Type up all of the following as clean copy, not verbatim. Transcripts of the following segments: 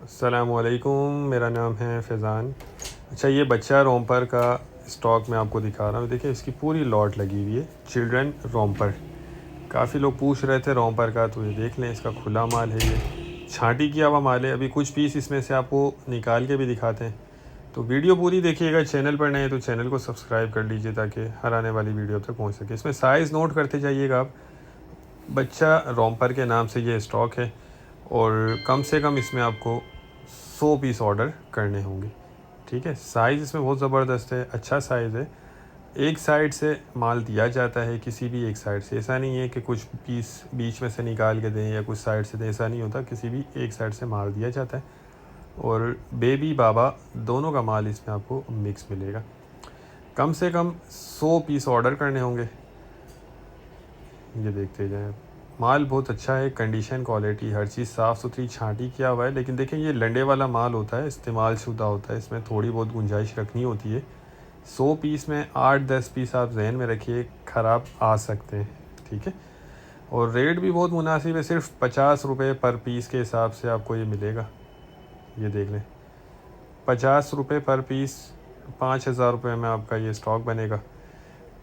अस्सलामुअलैकुम, मेरा नाम है फैज़ान। अच्छा, ये बच्चा रोम्पर का स्टॉक मैं आपको दिखा रहा हूँ। देखिए, इसकी पूरी लॉट लगी हुई है, चिल्ड्रन रोम्पर। काफ़ी लोग पूछ रहे थे रोम्पर का, तो ये देख लें, इसका खुला माल है। ये छांटी किया हुआ माल है। अभी कुछ पीस इसमें से आपको निकाल के भी दिखाते हैं, तो वीडियो पूरी देखिएगा। चैनल पर नए हैं तो चैनल को सब्सक्राइब कर लीजिए ताकि हर आने वाली वीडियो तक पहुँच सके। इसमें साइज़ नोट करते जाइएगा आप। बच्चा रोम्पर के नाम से ये स्टॉक है और कम से कम इसमें आपको 100 पीस ऑर्डर करने होंगे। ठीक है, साइज़ इसमें बहुत ज़बरदस्त है, अच्छा साइज़ है। एक साइड से माल दिया जाता है, किसी भी एक साइड से। ऐसा नहीं है कि कुछ पीस बीच में से निकाल के दें या कुछ साइड से दें, ऐसा नहीं होता। किसी भी एक साइड से माल दिया जाता है और बेबी बाबा दोनों का माल इसमें आपको मिक्स मिलेगा। कम से कम 100 पीस ऑर्डर करने होंगे। ये देखते जाएं, माल बहुत अच्छा है, कंडीशन, क्वालिटी, हर चीज़ साफ़ सुथरी, छांटी किया हुआ है। लेकिन देखें, ये लंडे वाला माल होता है, इस्तेमाल शुदा होता है, इसमें थोड़ी बहुत गुंजाइश रखनी होती है। 100 पीस में 8-10 पीस आप जहन में रखिए ख़राब आ सकते हैं। ठीक है, और रेट भी बहुत मुनासिब है, सिर्फ 50 रुपये पर पीस के हिसाब से आपको ये मिलेगा। ये देख लें, 50 रुपये पर पीस, 5,000 रुपये में आपका ये स्टॉक बनेगा।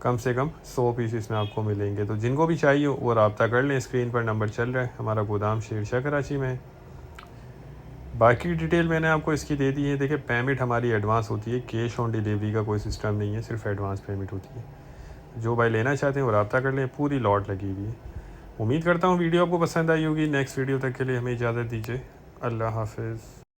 कम से कम 100 पीस इसमें आपको मिलेंगे। तो जिनको भी चाहिए वो रब्ता कर लें, स्क्रीन पर नंबर चल रहा है। हमारा गोदाम शेरशाह कराची में है। बाकी डिटेल मैंने आपको इसकी दे दी है। देखिए, पेमेंट हमारी एडवांस होती है, कैश ऑन डिलीवरी का कोई सिस्टम नहीं है, सिर्फ एडवांस पेमेंट होती है। जो भाई लेना चाहते हैं वो रब्ता कर लें, पूरी लॉट लगी हुई है। उम्मीद करता हूँ वीडियो आपको पसंद आई होगी। नेक्स्ट वीडियो तक के लिए हमें इजाज़त दीजिए। अल्लाह हाफिज़।